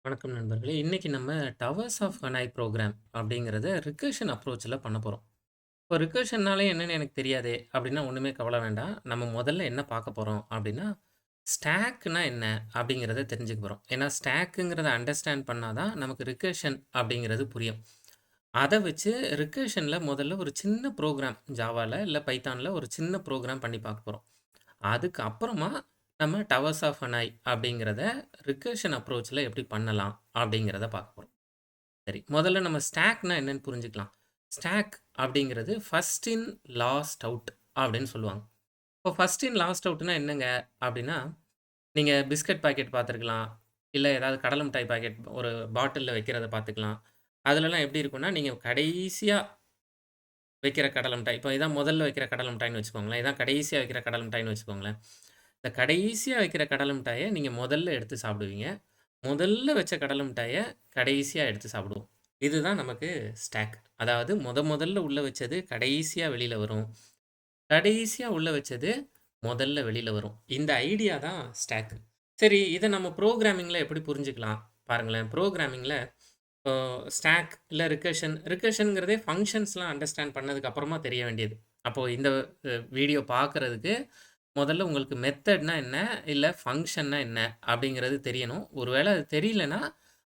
வணக்கம் நண்பர்களே. இன்னைக்கு நம்ம டவர்ஸ் ஆஃப் ஹனாய் ப்ரோகிராம் அப்படிங்கிறத ரிகர்ஷன் அப்ரோச்ல பண்ண போறோம். இப்போ ரிகர்ஷன்னாலே என்னன்னு எனக்கு தெரியாதே அப்படின்னா ஒண்ணுமே கவலை வேண்டாம். நம்ம முதல்ல என்ன பார்க்க போறோம் அப்படின்னா, ஸ்டாக்னா என்ன அப்படிங்கிறத தெரிஞ்சுக்க போறோம். ஏன்னா ஸ்டாக்குங்கிறத அண்டர்ஸ்டாண்ட் பண்ணா தான் நமக்கு ரிகர்ஷன் அப்படிங்கிறது புரியும். அத வச்சு ரிகர்ஷன்ல முதல்ல ஒரு சின்ன ப்ரோகிராம் ஜாவால இல்ல பைத்தான்ல ஒரு சின்ன ப்ரோகிராம் பண்ணி பார்க்க போறோம். அதுக்கு அப்புறமா நம்ம டவர்ஸ் ஆஃப் ஹனாய் அப்படிங்கிறத ரிகர்ஷன் அப்ரோச்ல எப்படி பண்ணலாம் அப்படிங்கிறத பார்க்க போறோம். சரி, முதல்ல நம்ம ஸ்டாக்னா என்னன்னு புரிஞ்சுக்கலாம். ஸ்டாக் அப்படிங்கிறது ஃபர்ஸ்ட் இன் லாஸ்ட் அவுட் அப்படின்னு சொல்லுவாங்க. இப்போ ஃபர்ஸ்ட் இன் லாஸ்ட் அவுட்னா என்னங்க அப்படின்னா, நீங்க பிஸ்கட் பாக்கெட் பார்த்துருக்கலாம். இல்ல ஏதாவது கடலை மிட்டாய் பாக்கெட் ஒரு பாட்டில்ல வைக்கிறத பார்த்துக்கலாம். அதுலலாம் எப்படி இருக்கும்னா, நீங்க கடைசியா வைக்கிற கடலை மிட்டாய். இப்போ இதான் முதல்ல வைக்கிற கடலை மிட்டாய்ன்னு வச்சுக்கோங்களேன். இதான் கடைசியா வைக்கிற கடலை மிட்டாய்ன்னு வச்சுக்கோங்களேன். இந்த கடைசியா வைக்கிற கடலை மிட்டாய நீங்க முதல்ல எடுத்து சாப்பிடுவீங்க. முதல்ல வச்ச கடலை மிட்டாய கடைசியா எடுத்து சாப்பிடுவோம். இதுதான் நமக்கு ஸ்டாக். அதாவது முதல்ல உள்ள வச்சது கடைசியா வெளில வரும். கடைசியா உள்ள வச்சது முதல்ல வெளில வரும். இந்த ஐடியா தான் ஸ்டாக். சரி, இத நம்ம புரோகிராமிங்ல எப்படி புரிஞ்சுக்கலாம்? பாருங்களேன். புரோகிராமிங்ல இப்போ ஸ்டாக் இல்ல ரிகர்ஷன்ங்கிறதே ஃபங்ஷன்ஸ்லாம் அண்டர்ஸ்டாண்ட் பண்ணதுக்கு அப்புறமா தெரிய வேண்டியது. அப்போ இந்த வீடியோ பார்க்கறதுக்கு முதல்ல உங்களுக்கு மெத்தட்னா என்ன? இல்ல ஃபங்ஷன்னா என்ன? அப்படிங்கிறது தெரியணும். ஒருவேள அது தெரியலன்னா,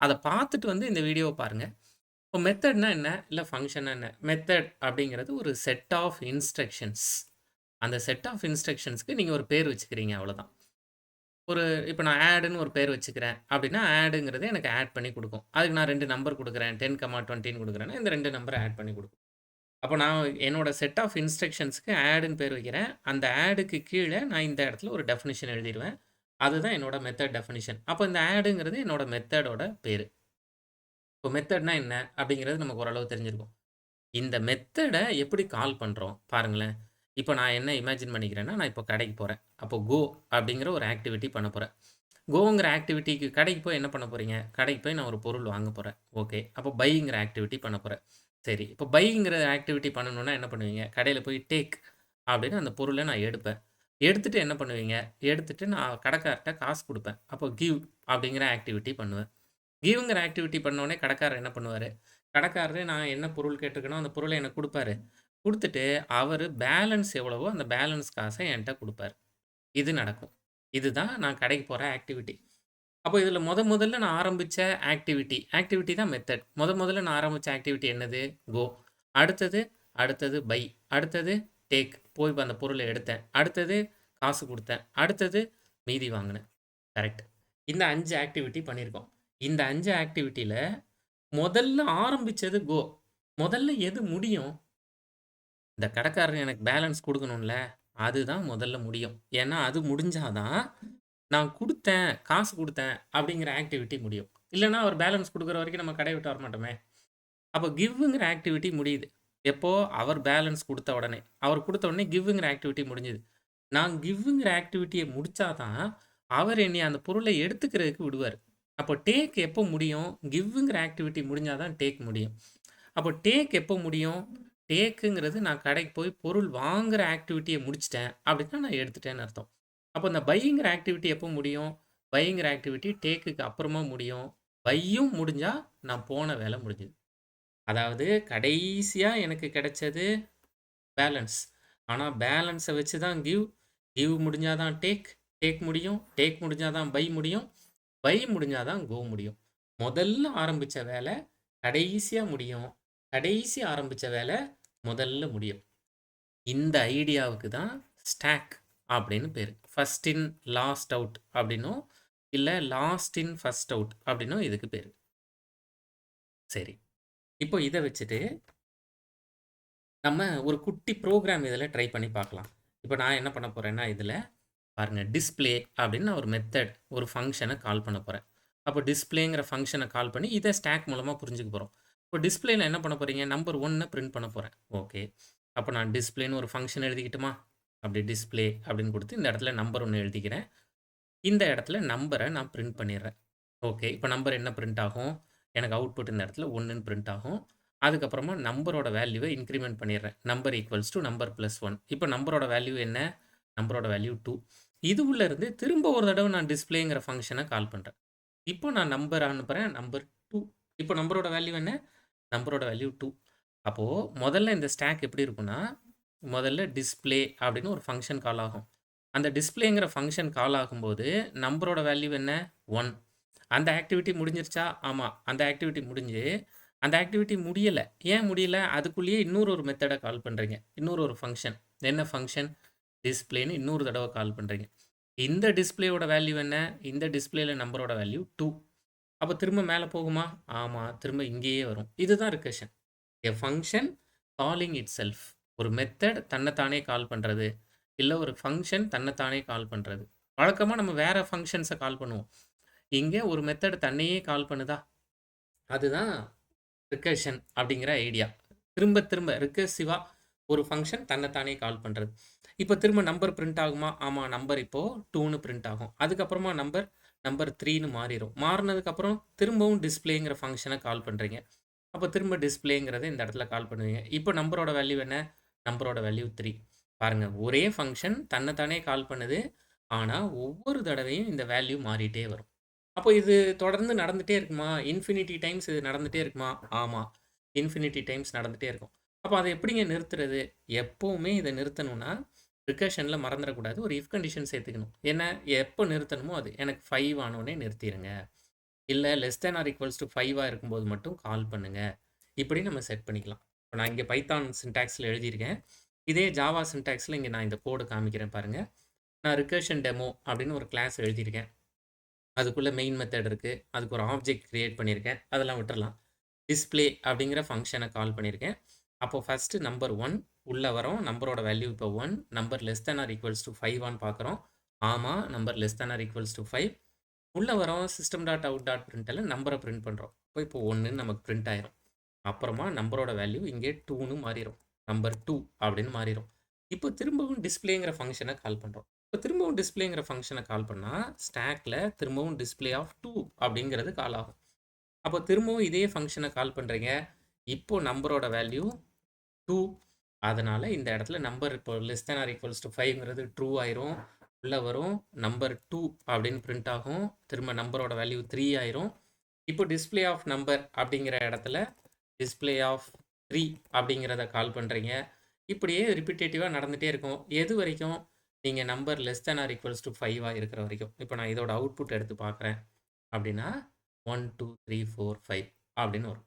அத பார்த்துட்டு வந்து இந்த வீடியோவ பாருங்க. இப்போ மெத்தட்னா என்ன? இல்ல ஃபங்ஷன்னா என்ன? மெத்தட் அப்படிங்கிறது ஒரு செட் ஆஃப் இன்ஸ்ட்ரக்ஷன்ஸ். அந்த செட் ஆஃப் இன்ஸ்ட்ரக்ஷன்ஸ்க்கு நீங்க ஒரு பேர் வச்சுக்கிறீங்க அவ்வளோதான். ஒரு இப்ப நான் ஆட்ன்னு ஒரு பேர் வச்சுக்கிறேன் அப்படின்னா, ஆடுங்கிறது எனக்கு ஆட் பண்ணி குடுக்கும். அதுக்கு நான் 2 நம்பர் குடுக்குறேன். 10, 20ன்னு குடுக்குறேன்னா, இந்த 2 நம்பர ஆட் பண்ணி குடுக்கும். அப்ப நான் என்னோட செட் ஆஃப் இன்ஸ்ட்ரக்ஷன்ஸ்க்கு ஆடுன்னு பேர் வைக்கிறேன். அந்த ஆடுக்கு கீழ நான் இந்த இடத்துல ஒரு டெஃபினிஷன் எழுதிருவேன். அதுதான் என்னோட மெத்தட் டெஃபினிஷன். அப்ப இந்த ஆடுங்கிறது என்னோட மெத்தடோட பேரு. இப்போ மெத்தட்னா என்ன? அப்படிங்கிறது நமக்கு ஓரளவு தெரிஞ்சிருக்கும். இந்த மெத்தட எப்படி கால் பண்றோம்? பாருங்களேன். இப்ப நான் என்ன இமேஜின் பண்ணிக்கிறேன்னா, நான் இப்போ கடைக்கு போறேன். அப்போ கோ அப்படிங்கிற ஒரு ஆக்டிவிட்டி பண்ண போறேன். கோங்கிற ஆக்டிவிட்டிக்கு கடைக்கு போய் என்ன பண்ண போறீங்க? கடைக்கு போய் நான் ஒரு பொருள் வாங்க போறேன். ஓகே. அப்போ பைங்கிற ஆக்டிவிட்டி பண்ண போறேன். சரி. இப்போ பைங்கிற ஆக்டிவிட்டி பண்ணணும்னா என்ன பண்ணுவீங்க? கடையில போய் டேக் அப்படின்னு அந்த பொருள நான் எடுப்பேன். எடுத்துட்டு என்ன பண்ணுவீங்க? எடுத்துட்டு நான் கடைக்காரர்ட்ட காசு குடுப்பேன். அப்போ கிவ் அப்படிங்கிற ஆக்டிவிட்டி பண்ணுவேன். கிவ்ங்கிற ஆக்டிவிட்டி பண்ணோனே கடைக்காரர் என்ன பண்ணுவாரு? கடைக்காரரு நான் என்ன பொருள் கேட்டிருக்கேனோ, அந்த பொருள எனக்கு குடுப்பாரு. குடுத்துட்டு அவரு பேலன்ஸ் எவ்வளவோ அந்த பேலன்ஸ் காச என்ட்ட குடுப்பாரு. இது நடக்கும். இதுதான் நான் கடைக்கு போற ஆக்டிவிட்டி. அப்போ இதில முதல்ல நான் ஆரம்பிச்ச ஆக்டிவிட்டி தான் மெத்தட். முதல்ல நான் ஆரம்பிச்ச ஆக்டிவிட்டி என்னது? கோ. அடுத்தது அடுத்தது பை. அடுத்தது டேக். போய் அந்த பொருள எடுத்தேன். அடுத்தது காசு குடுத்தேன். அடுத்தது மீதி வாங்குனேன். கரெக்ட். இந்த 5 ஆக்டிவிட்டி பண்ணியிருக்கோம். இந்த 5 ஆக்டிவிட்டில முதல்ல ஆரம்பிச்சது கோ. முதல்ல எது முடியும்? இந்த கடைக்காரர் எனக்கு பேலன்ஸ் குடுக்கணும்ல. அதுதான் முதல்ல முடியும். ஏன்னா, அது முடிஞ்சா தான், நான் குடுத்தேன், காசு குடுத்தேன் அப்படிங்கிற ஆக்டிவிட்டி முடியும். இல்லன்னா, அவர் பேலன்ஸ் குடுக்குற வரைக்கும் நம்ம கடைய விட்டு வரமாட்டோமே. அப்போ கிவ்ங்கிற ஆக்டிவிட்டி முடியுது. எப்போ? அவர் பேலன்ஸ் குடுத்த உடனே. அவர் குடுத்த உடனே கிவ்ங்கிற ஆக்டிவிட்டி முடிஞ்சுது. நான் கிவ்ங்கிற ஆக்டிவிட்டிய முடிச்சா தான், அவர் என்னைய அந்த பொருள எடுத்துக்கிறதுக்கு விடுவாரு. அப்போ டேக் எப்போ முடியும்? கிவ்ங்கிற ஆக்டிவிட்டி முடிஞ்சா தான் டேக் முடியும். அப்போ டேக் எப்போ முடியும்? டேக்குங்கிறது நான் கடைக்கு போய் பொருள் வாங்குற ஆக்டிவிட்டிய முடிச்சுட்டேன் அப்படின்னா, நான் எடுத்துட்டேன்னு அர்த்தம். அப்போ இந்த பைங்கிற ஆக்டிவிட்டி எப்போ முடியும்? பைங்கிற ஆக்டிவிட்டி டேக்குக்கு அப்புறமா முடியும். பையும் முடிஞ்சா, நான் போன வேலை முடிஞ்சுது. அதாவது கடைசியா எனக்கு கிடைச்சது பேலன்ஸ். ஆனா பேலன்ஸ வச்சு தான் கிவ். கிவ் முடிஞ்சா தான் டேக். டேக் முடியும். டேக் முடிஞ்சா தான் பை முடியும். பை முடிஞ்சா தான் கோ முடியும். முதல்ல ஆரம்பிச்ச வேலை கடைசியா முடியும். கடைசி ஆரம்பிச்ச வேலை முதல்ல முடியும். இந்த ஐடியாவுக்கு தான் ஸ்டாக் அப்படின்னு பேரு. ஃபர்ஸ்ட் இன் லாஸ்ட் அவுட் அப்படின்னும், இல்ல லாஸ்ட் இன் ஃபர்ஸ்ட் அவுட் அப்படின்னும் இதுக்கு பேரு. சரி. இப்போ இத வச்சுட்டு நம்ம ஒரு குட்டி ப்ரோகிராம் இதில ட்ரை பண்ணி பார்க்கலாம். இப்ப நான் என்ன பண்ண போறேன்னா, இதில பாருங்க டிஸ்ப்ளே அப்படின்னு நான் ஒரு மெத்தட், ஒரு ஃபங்ஷன கால் பண்ண போறேன். அப்போ டிஸ்ப்ளேங்கிற ஃபங்ஷன கால் பண்ணி இத ஸ்டாக் மூலமா புரிஞ்சுக்க போறோம். இப்போ டிஸ்ப்ளேல என்ன பண்ண போறீங்க? நம்பர் 1 பிரிண்ட் பண்ண போறேன். ஓகே. அப்போ நான் டிஸ்ப்ளேன்னு ஒரு ஃபங்ஷன் எழுதிக்கட்டுமா? அப்படி டிஸ்ப்ளே அப்படின்னு குடுத்து இந்த இடத்துல நம்பர் 1 எழுதிக்கிறேன். இந்த இடத்துல நம்பர நான் பிரிண்ட் பண்ணிடுறேன். ஓகே. இப்ப நம்பர் என்ன பிரிண்ட் ஆகும்? எனக்கு அவுட்புட் இந்த இடத்துல 1ன்னு பிரிண்ட் ஆகும். அதுக்கப்புறமா நம்பரோட வேல்யூவ இன்கிரிமென்ட் பண்ணிடுறேன். Number equals to number plus 1. இப்ப நம்பரோட வேல்யூ என்ன? நம்பரோட வேல்யூ 2. இது உள்ள இருந்து திரும்ப ஒரு தடவ நான் டிஸ்ப்ளேங்கிற ஃபங்ஷன கால் பண்றேன். இப்போ நான் நம்பர் அனுப்புறேன். நம்பர் 2. இப்போ நம்பரோட வேல்யூ என்ன? நம்பரோட வேல்யூ 2. அப்போ முதல்ல இந்த ஸ்டாக் எப்படி இருக்கும்னா, முதல்ல டிஸ்ப்ளே அப்படின்னு ஒரு ஃபங்ஷன் கால் ஆகும். அந்த டிஸ்ப்ளேங்கிற ஃபங்ஷன் கால் ஆகும்போது, நம்பரோட வேல்யூ என்ன? 1. அந்த ஆக்டிவிட்டி முடிஞ்சிருச்சா? ஆமா. அந்த ஆக்டிவிட்டி முடிஞ்சு, அந்த ஆக்டிவிட்டி முடியல. ஏன் முடியல? அதுக்குள்ளேயே இன்னொரு ஒரு மெத்தட கால் பண்றீங்க. இன்னொரு ஒரு ஃபங்ஷன். என்ன ஃபங்ஷன்? டிஸ்ப்ளேன்னு இன்னொரு தடவ கால் பண்றீங்க. இந்த டிஸ்ப்ளேயோட வேல்யூ என்ன? இந்த டிஸ்ப்ளேல நம்பரோட வேல்யூ 2. அப்ப திரும்ப மேல போகுமா? ஆமா. திரும்ப இங்கேயே வரும். இதுதான் ரிகர்ஷன். எ ஃபங்ஷன் காலிங் இட்செல்ஃப். ஒரு மெத்தட் தன்னைத்தானே கால் பண்றது. இல்ல ஒரு ஃபங்ஷன் தன்னைத்தானே கால் பண்றது. வழக்கமா நம்ம வேற ஃபங்ஷன்ஸ கால் பண்ணுவோம். இங்க ஒரு மெத்தட் தன்னையே கால் பண்ணுதா? அதுதான் ரிகர்ஷன் அப்படிங்கிற ஐடியா. திரும்ப திரும்ப ரிகர்சிவா ஒரு ஃபங்ஷன் தன்னைத்தானே கால் பண்றது. இப்ப திரும்ப நம்பர் பிரிண்ட் ஆகுமா? ஆமா. நம்பர் இப்போ 2ன்னு பிரிண்ட் ஆகும். அதுக்கப்புறமா நம்பர் 3ன்னு மாறிரும். மாறுனதுக்கப்புறம் திரும்பவும் டிஸ்ப்ளேங்கிற ஃபங்ஷன கால் பண்றீங்க. அப்ப திரும்ப டிஸ்ப்ளேங்கிறத இந்த இடத்துல கால் பண்ணுவீங்க. இப்போ நம்பரோட வேல்யூ என்ன? நம்பரோட வேல்யூ 3. பாருங்க, ஒரே ஃபங்ஷன் தன்னைத்தானே கால் பண்ணுது. ஆனா, ஒவ்வொரு தடவையும் இந்த வேல்யூ மாறிட்டே வரும். அப்போ இது தொடர்ந்து நடந்துட்டே இருக்குமா? இன்ஃபினிட்டி டைம்ஸ் இது நடந்துட்டே இருக்குமா? ஆமா. இன்ஃபினிட்டி டைம்ஸ் நடந்துட்டே இருக்கும். அப்போ அத எப்படிங்க நிறுத்துறது? எப்பவுமே இத நிறுத்தணும்னா, ரிகர்ஷன்ல மறந்துறக்கூடாது. ஒரு இஃப் கண்டிஷன் சேர்த்துக்கணும். என்ன? எப்போ நிறுத்தணுமோ அது. எனக்கு 5 ஆனோனே நிறுத்திருங்க. இல்ல less than or equals to 5ஆ இருக்கும்போது மட்டும் கால் பண்ணுங்க. இப்படி நம்ம செட் பண்ணிக்கலாம். இப்ப நான் இங்க பைத்தான் சின்டாக்ஸ்ல எழுதியிருக்கேன். இதே ஜாவா சின்டாக்ஸ்ல இங்க நான் இந்த கோடு காமிக்கிறேன் பாருங்க. நான் ரிகர்ஷன் டெமோ அப்படின்னு ஒரு கிளாஸ் எழுதியிருக்கேன். அதுக்குள்ள மெயின் மெத்தட் இருக்கு. அதுக்கு ஒரு ஆப்ஜெக்ட் கிரியேட் பண்ணியிருக்கேன். அதெல்லாம் விட்டுறலாம். டிஸ்ப்ளே அப்படிங்கிற ஃபங்ஷனை கால் பண்ணியிருக்கேன். அப்போ ஃபர்ஸ்ட் நம்பர் 1 உள்ள வரோம். நம்பரோட வேல்யூ இப்போ 1. Number less than or equals to 5ஆன்னு பார்க்குறோம். ஆமா. Number less than or equals to 5. உள்ள வரோம். சிஸ்டம் டாட் அவுட் டாட் பிரிண்ட்ல நம்பரை பிரிண்ட் பண்ணுறோம். இப்போ 1ன்னு நமக்கு பிரிண்ட் ஆயிரும். அப்புறமா நம்பரோட வேல்யூ இங்கே 2ன்னு மாறிடும். நம்பர் 2 அப்படின்னு மாறிடும். இப்போ திரும்பவும் டிஸ்ப்ளேங்கிற ஃபங்ஷனை கால் பண்ணுறோம். இப்போ திரும்பவும் டிஸ்ப்ளேங்கிற ஃபங்ஷனை கால் பண்ணால் ஸ்டாக்ல திரும்பவும் டிஸ்ப்ளே ஆஃப் 2 அப்படிங்கிறது கால் ஆகும். அப்போ திரும்பவும் இதே ஃபங்ஷனை கால் பண்ணுறீங்க. இப்போ நம்பரோட வேல்யூ 2. அதனால இந்த இடத்துல நம்பர் இப்போ less than or equals to 5ங்கிறது ட்ரூ ஆயிரும். உள்ள வரும். நம்பர் 2 அப்படின்னு பிரிண்ட் ஆகும். திரும்ப நம்பரோட வேல்யூ 3 ஆயிரும். இப்போ டிஸ்ப்ளே ஆஃப் நம்பர் அப்படிங்கிற இடத்துல டிஸ்ப்ளே ஆஃப் 3 அப்படிங்கிறத கால் பண்ணுறீங்க. இப்படியே ரிப்பிட்டேட்டிவாக நடந்துகிட்டே இருக்கும். எது வரைக்கும்? நீங்கள் number less than or equals to 5ஆ இருக்கிற வரைக்கும். இப்போ நான் இதோட அவுட்புட் எடுத்து பார்க்குறேன் அப்படின்னா 1 2 3 4 5 அப்படின்னு வரும்.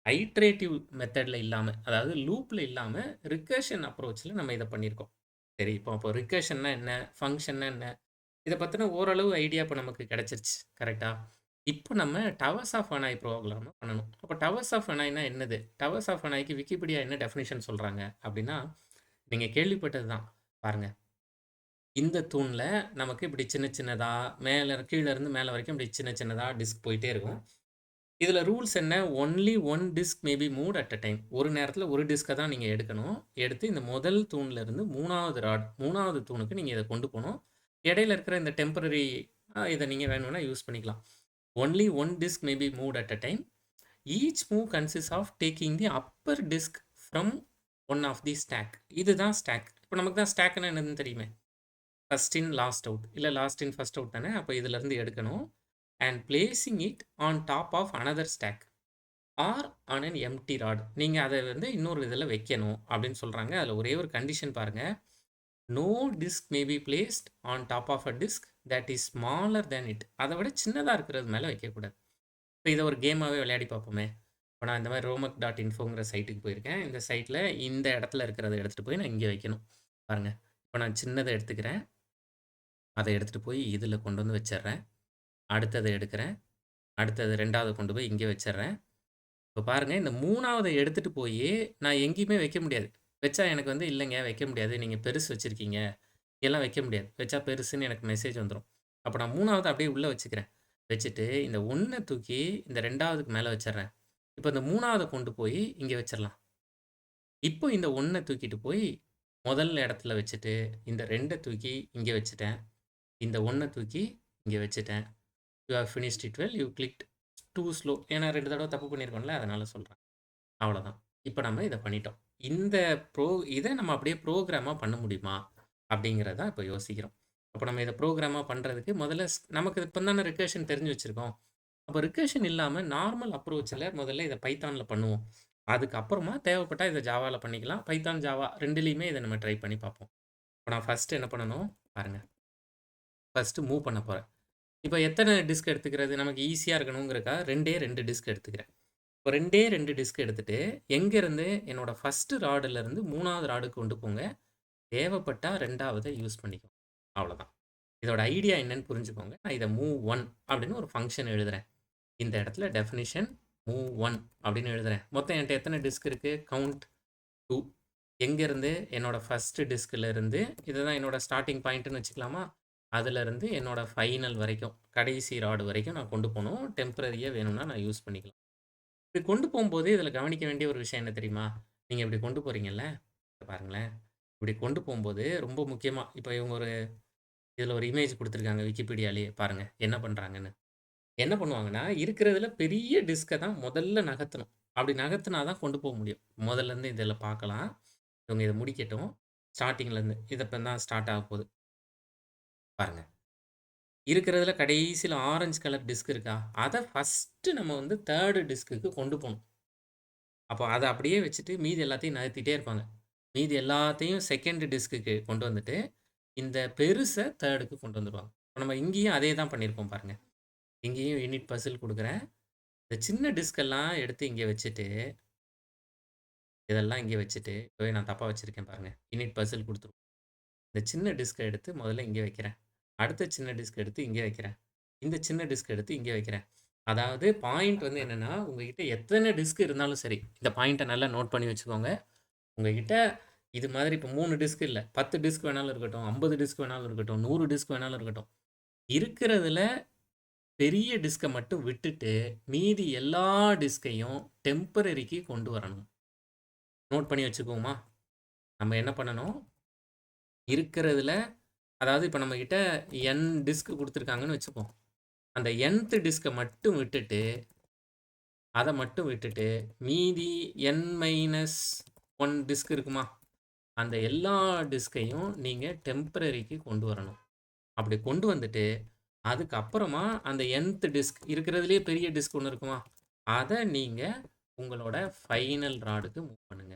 ஐட்ரேட்டிவ் மெத்தட்ல இல்லாம, அதாவது லூப்ல இல்லாம ரிகர்ஷன் அப்ரோச்ல நம்ம இத பண்ணியிருக்கோம். சரி, அப்போ ரிகர்ஷன்னா என்ன? ஃபங்ஷன்னா என்ன? இத பத்தின ஓரளவு ஐடியா இப்ப நமக்கு கிடைச்சிருச்சு. கரெக்ட்டா? இப்போ நம்ம டவர்ஸ் ஆஃப் அனாய் ப்ரோகிராம பண்ணணும். அப்ப டவர்ஸ் ஆஃப் அனாய்னா என்னது? டவர்ஸ் ஆஃப் அனாய்க்கு விக்கிபீடியா என்ன டெஃபினிஷன் சொல்றாங்க? அப்படின்னா, நீங்க கேள்விப்பட்டது தான். பாருங்க. இந்த தூண்ல நமக்கு இப்படி சின்ன சின்னதா கீழ இருந்து மேல வரைக்கும் இப்படி சின்ன சின்னதா டிஸ்க் போயிட்டே இருக்கும். இதுல ரூல்ஸ் என்ன? Only one disk may be moved at a time. ஒரு நேரத்துல ஒரு டிஸ்க தான் நீங்க எடுக்கணும். எடுத்து இந்த முதல் தூண்ல இருந்து 3வது தூணுக்கு நீங்க இத கொண்டு போணும். இடையில இருக்கிற இந்த டெம்பரரி இத நீங்க வேணும்னா யூஸ் பண்ணிக்கலாம். Only one disk may be moved at a time. Each move consists of taking the upper disk from one of the stack. இதுதான் ஸ்டாக். இப்போ நமக்கு தான் ஸ்டாக்னா என்னன்னு தெரியுமே. First in last out. இல்ல லாஸ்ட் இன் ஃபர்ஸ்ட் அவுட் தானே. அப்போ இதுல இருந்து எடுக்கணும். And placing it on top of another stack or on an empty rod. நீங்க அத வந்து இன்னொரு இதில வைக்கணும் அப்படின்னு சொல்றாங்க. அதில ஒரே ஒரு கண்டிஷன் பாருங்க. No disk may be placed on top of a disk that is smaller than it. அத விட சின்னதா இருக்கிறது மேல வைக்கக்கூடாது. இப்ப இத ஒரு கேமாவே விளையாடி பார்ப்போமே. இப்ப நான் இந்த மாரி ரோமக் டாட் இன்ஃபோங்கிற சைட்டுக்கு போயிருக்கேன். இந்த சைட்ல இந்த இடத்துல இருக்கிறத எடுத்துட்டு போய் நான் இங்க வைக்கணும். பாருங்க. இப்ப நான் சின்னத எடுத்துக்கிறேன். அத எடுத்துட்டு போய் இதில கொண்டு வந்து வச்சுர்றேன். அடுத்தத எடுக்கிறேன். அடுத்தது 2வது கொண்டு போய் இங்க வச்சுர்றேன். இப்ப பாருங்க, இந்த 3வது எடுத்துட்டு போயி, நான் எங்கேயுமே வைக்க முடியாது. வச்சா எனக்கு வந்து இல்லைங்க வைக்க முடியாது. நீங்க பெருசு வச்சிருக்கீங்க. இங்கெல்லாம் வைக்க முடியாது. வச்சா பெருசுன்னு எனக்கு மெசேஜ் வந்துரும். அப்ப நான் 3வது அப்படியே உள்ள வச்சுக்கிறேன். வச்சுட்டு இந்த 1 தூக்கி இந்த 2வதுக்கு மேல வச்சுர்றேன். இப்ப இந்த 3வது கொண்டு போய் இங்க வச்சிரலாம். இப்போ இந்த 1 தூக்கிட்டு போய் முதல் இடத்துல வச்சுட்டு, இந்த 2 தூக்கி இங்க வச்சுட்டேன். இந்த 1 தூக்கி இங்க வச்சுட்டேன். You have finished it well. You clicked too slow. ஏன்னா 2 தடவ தப்பு பண்ணியிருக்கோம்ல, அதனால சொல்றேன். அவ்வளோதான். இப்ப நம்ம இத பண்ணிட்டோம். இந்த ப்ரோ இத நம்ம அப்படியே புரோகிராமா பண்ண முடியுமா? அப்படிங்கிறத தான் இப்ப யோசிக்கிறோம். அப்ப நம்ம இத புரோகிராமா பண்றதுக்கு முதல்ல நமக்கு இப்ப தானே ரிகர்ஷன் தெரிஞ்சு வச்சிருக்கோம். அப்ப ரிகர்ஷன் இல்லாம நார்மல் அப்ரோச்ல முதல்ல இத பைத்தான்ல பண்ணுவோம். அதுக்கப்புறமா தேவைப்பட்டா இத ஜாவால பண்ணிக்கலாம். பைத்தான், ஜாவா 2லயுமே இத நம்ம ட்ரை பண்ணி பார்ப்போம். இப்ப நான் ஃபர்ஸ்ட் என்ன பண்ணணும் பாருங்க. ஃபர்ஸ்ட் மூவ் பண்ண போறேன். இப்ப எத்தன டிஸ்க் எடுத்துக்கிறது? நமக்கு ஈஸியா இருக்கணும்ங்கறதுக்காக 2டே 2 டிஸ்க் எடுத்துக்கிறேன். இப்ப 2டே 2 டிஸ்க் எடுத்துட்டு, எங்கேருந்து என்னோட ஃபர்ஸ்ட் ராடுலருந்து 3வது ராடுக்கு கொண்டு போங்க. தேவைப்பட்டா 2வத யூஸ் பண்ணிக்கோங்க. அவ்வளோதான். இதோட ஐடியா என்னன்னு புரிஞ்சுக்கோங்க. நான் இத மூவ் 1 அப்படின்னு ஒரு ஃபங்ஷன் எழுதுறேன். இந்த இடத்துல டெஃபினிஷன் மூவ் 1 அப்படின்னு எழுதுறேன். மொத்தம் என்ட்ட எத்தன டிஸ்க் இருக்கு? கவுண்ட் 2. எங்கேருந்து? என்னோட ஃபர்ஸ்ட் டிஸ்க்ல இருந்து இதுதான் என்னோட ஸ்டார்ட்டிங் பாயிண்ட்ன்னு வச்சுக்கலாமா? அதுலருந்து என்னோட ஃபைனல் வரைக்கும், கடைசி ராடு வரைக்கும் நான் கொண்டு போணும். டெம்பரரியா வேணும்னா நான் யூஸ் பண்ணிக்கலாம். இப்படி கொண்டு போம்போது இதில கவனிக்க வேண்டிய ஒரு விஷயம் என்ன தெரியுமா? நீங்க இப்படி கொண்டு போறீங்கல்ல, இத பாருங்களேன். இப்படி கொண்டு போம்போது ரொம்ப முக்கியமா, இப்ப இவங்க ஒரு இதில ஒரு இமேஜ் குடுத்துருக்காங்க விக்கிபீடியாலயே பாருங்க. என்ன பண்றாங்கன்னு. என்ன பண்ணுவாங்கன்னா, இருக்கிறதுல பெரிய டிஸ்க்க தான் முதல்ல நகர்த்தணும். அப்படி நகர்த்துனா தான் கொண்டு போ முடியும். முதல்லருந்து இதில பார்க்கலாம். இவங்க இத முடிக்கட்டும். ஸ்டார்ட்டிங்லேருந்து. இது இப்ப தான் ஸ்டார்ட் ஆகப்போது. பாருங்க. இருக்கிறதுல கடைசியில ஆரஞ்ச் கலர் டிஸ்க் இருக்கா? அத ஃபர்ஸ்ட்டு நம்ம வந்து 3 டிஸ்க்குக்கு கொண்டு போணும். அப்போ அத அப்படியே வச்சுட்டு மீதி எல்லாத்தையும் நகர்த்திட்டே இருப்பாங்க. மீதி எல்லாத்தையும் 2ண்ட் டிஸ்க்குக்கு கொண்டு வந்துட்டு, இந்த பெருச 3டுக்கு கொண்டு வந்துருவாங்க. இப்ப நம்ம இங்கேயும் அதே தான் பண்ணியிருப்போம் பாருங்க. இங்கேயும் யூனிட் பசில் குடுக்குறேன். இந்த சின்ன டிஸ்க் எல்லாம் எடுத்து இங்க வச்சுட்டு, இதெல்லாம் இங்க வச்சுட்டு, இப்பவே நான் தப்பா வச்சிருக்கேன் பாருங்க. யூனிட் பசில் குடுத்துருவோம். இந்த சின்ன டிஸ்க்க எடுத்து முதல்ல இங்க வைக்கிறேன். அடுத்த சின்ன டிஸ்க் எடுத்து இங்க வைக்கிறேன். இந்த சின்ன டிஸ்க் எடுத்து இங்க வைக்கிறேன். அதாவது பாயிண்ட் வந்து என்னன்னா, உங்ககிட்ட எத்தன டிஸ்க் இருந்தாலும் சரி, இந்த பாயிண்ட்ட நல்லா நோட் பண்ணி வச்சுக்கோங்க. உங்ககிட்ட இது மாதிரி இப்ப 3 டிஸ்க் இல்ல. 10 டிஸ்க் வேணாலும் இருக்கட்டும், 50 டிஸ்க் வேணாலும் இருக்கட்டும், 100 டிஸ்க் வேணாலும் இருக்கட்டும். இருக்கிறதுல பெரிய டிஸ்க்க மட்டும் விட்டுட்டு, மீதி எல்லா டிஸ்க்கையும் டெம்பரரிக்கு கொண்டு வரணும். நோட் பண்ணி வச்சுக்குவோமா? நம்ம என்ன பண்ணணும்? இருக்கிறதுல அதாவது இப்ப நம்மகிட்ட n டிஸ்க் குடுத்துருக்காங்கன்னு வச்சுப்போம். அந்த nth டிஸ்க்க மட்டும் விட்டுட்டு, அத மட்டும் விட்டுட்டு, மீதி n-1 டிஸ்க் இருக்குமா? அந்த எல்லா டிஸ்க்கையும் நீங்க டெம்பரரிக்கு கொண்டு வரணும். அப்படி கொண்டு வந்துட்டு, அதுக்கப்புறமா அந்த nth டிஸ்க் இருக்கிறதுலயே பெரிய டிஸ்க் ஒண்ணு இருக்குமா? அத நீங்க உங்களோட ஃபைனல் ராடுக்கு மூவ் பண்ணுங்க.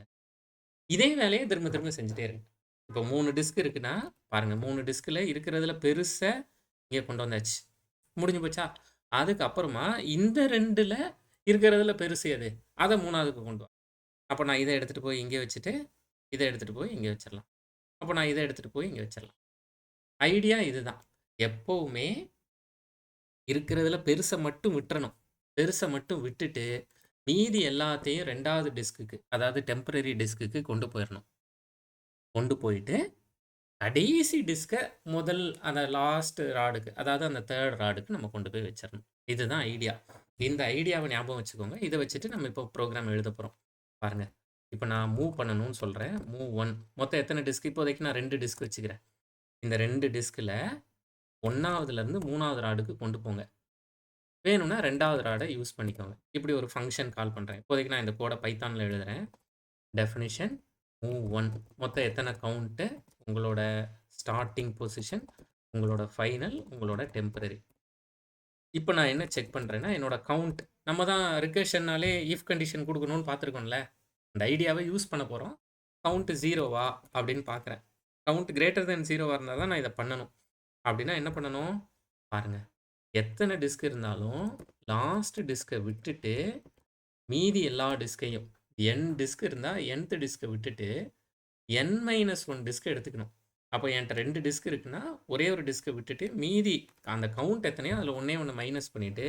இதே வேலைய திரும்ப திரும்ப செஞ்சுட்டே இருங்க. இப்ப 3 டிஸ்க் இருக்குன்னா, பாருங்க 3 டிஸ்க்ல இருக்கிறதுல பெருச இங்க கொண்டு வந்தாச்சு. முடிஞ்சு போச்சா? அதுக்கப்புறமா இந்த 2ல இருக்கிறதுல பெருசு எது? அத 3வதுக்கு கொண்டு வா. அப்ப நான் இத எடுத்துட்டு போய் இங்க வச்சுட்டு, இத எடுத்துட்டு போய் இங்க வச்சிரலாம். அப்ப நான் இத எடுத்துட்டு போய் இங்க வச்சிரலாம். ஐடியா இதுதான். எப்பவுமே இருக்கிறதுல பெருச மட்டும் விட்டுறணும். பெருச மட்டும் விட்டுட்டு, மீதி எல்லாத்தையும் 2வது டிஸ்க்குக்கு, அதாவது டெம்பரரி டிஸ்க்குக்கு கொண்டு போயிரணும். கொண்டு போயிட்டு, கடைசி டிஸ்க்க முதல் அந்த லாஸ்ட் ராடுக்கு, அதாவது அந்த 3 ராடுக்கு நம்ம கொண்டு போய் வச்சிரணும். இதுதான் ஐடியா. இந்த ஐடியாவ ஞாபகம் வச்சுக்கோங்க. இத வச்சுட்டு நம்ம இப்போ புரோகிராம் எழுதப் போறோம். பாருங்க. இப்ப நான் மூவ் பண்ணணும்னு சொல்றேன். மூவ் 1 மொத்தம் எத்தன டிஸ்க்? இப்போதைக்கு நான் 2 டிஸ்க் வச்சுக்கிறேன். இந்த 2 டிஸ்க்ல 1வதுலருந்து 3வது ராடுக்கு கொண்டு போங்க. வேணும்னா 2வது ராட யூஸ் பண்ணிக்கோங்க. இப்படி ஒரு ஃபங்ஷன் கால் பண்றேன். இப்போதைக்கு நான் இந்த கோட பைத்தான்ல எழுதுறேன். டெஃபினிஷன் மூவ் 1 மொத்தம் எத்தன கவுண்ட்? உங்களோட ஸ்டார்ட்டிங் பொசிஷன், உங்களோட ஃபைனல், உங்களோட டெம்பரரி. இப்ப நான் என்ன செக் பண்றேன்னா, என்னோட கவுண்ட் நம்ம தான் ரிகர்ஷன்னாலே இஃப் கண்டிஷன் குடுக்கணும்னு பார்த்துருக்கோம்ல. அந்த ஐடியாவ யூஸ் பண்ண போறோம். கவுண்ட் 0வா அப்படின்னு பார்க்குறேன். கவுண்ட் கிரேட்டர் தென் 0வா இருந்தா தான் நான் இத பண்ணணும். அப்படின்னா என்ன பண்ணணும்? பாருங்க. எத்தன டிஸ்க் இருந்தாலும் லாஸ்ட் டிஸ்க்க விட்டுட்டு, மீதி எல்லா டிஸ்க்கையும் n டிஸ்க் இருந்தா nth டிஸ்க்க விட்டுட்டு, n-1 டிஸ்க் எடுத்துக்கணும். அப்போ என்ட்ட 2 டிஸ்க் இருக்குன்னா, ஒரே ஒரு டிஸ்க்க விட்டுட்டு, மீதி அந்த கவுண்ட் எத்தனையோ அதில ஒண்ணே ஒண்ணு மைனஸ் பண்ணிட்டு,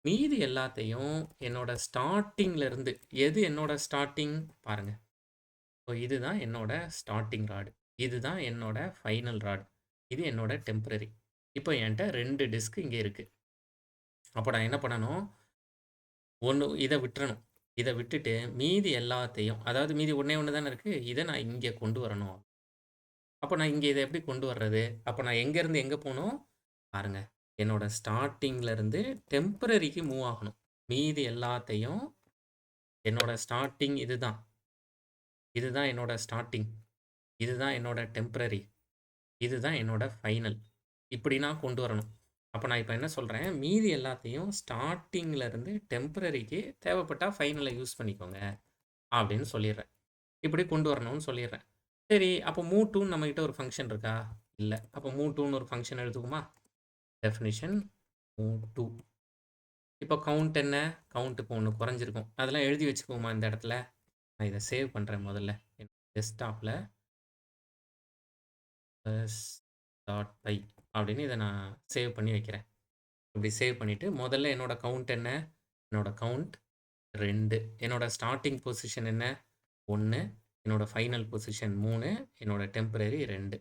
மீதி எல்லாத்தையும் என்னோட ஸ்டார்ட்டிங்ல இருந்து எது என்னோட ஸ்டார்ட்டிங்? பாருங்க. ஸோ இதுதான் என்னோட ஸ்டார்ட்டிங் ராட். இதுதான் என்னோட ஃபைனல் ராட். இது என்னோட டெம்பரரி. இப்போ என்ட்ட 2 டிஸ்க் இங்க இருக்கு. அப்போ நான் என்ன பண்ணணும்? இத விட்டுறணும். இத விட்டுட்டு மீதி எல்லாத்தையும் அதாவது மீதி ஒண்ணே ஒண்ணு தானே இருக்கு. இத நான் இங்க கொண்டு வரணும். அப்ப நான் இங்க இத எப்படி கொண்டு வர்றது? அப்ப நான் எங்கேருந்து எங்க போணும்? பாருங்க. என்னோட ஸ்டார்ட்டிங்ல இருந்து டெம்பரரிக்கு மூவ் ஆகணும். மீதி எல்லாத்தையும் என்னோட ஸ்டார்ட்டிங் இதுதான். இதுதான் என்னோட ஸ்டார்ட்டிங். இதுதான் என்னோட டெம்பரரி. இதுதான் என்னோட ஃபைனல். இப்படி நான் கொண்டு வரணும். அப்ப நான் இப்ப என்ன சொல்றேன், மீதி எல்லாத்தையும் ஸ்டார்ட்டிங்ல இருந்து டெம்பரரிக்கு தேவைப்பட்டா ஃபைனல யூஸ் பண்ணிக்கோங்க அப்படின்னு சொல்லிடுறேன். இப்படி கொண்டு வரணும்னு சொல்லிடுறேன். சரி, அப்போ மூவ் டூன்னு நம்மகிட்ட ஒரு ஃபங்ஷன் இருக்கா? இல்ல. அப்போ மூவ் டூன்னு ஒரு ஃபங்ஷன் எழுதுவோமா? Definition move two. இப்போ கவுண்ட் என்ன? கவுண்ட் இப்போ 1 குறைஞ்சிருக்கும். அதெல்லாம் எழுதி வச்சுக்குவோமா இந்த இடத்துல? நான் இதை சேவ் பண்றேன் முதல்ல. டெஸ்க்டாப்ல டாட் பை அப்படின்னு இதை நான் சேவ் பண்ணி வைக்கிறேன். இப்படி சேவ் பண்ணிட்டு முதல்ல என்னோட கவுண்ட் என்ன? என்னோட கவுண்ட் 2. என்னோட ஸ்டார்ட்டிங் பொசிஷன் என்ன? 1. என்னோட ஃபைனல் பொசிஷன் 3. என்னோட டெம்பரரி 2.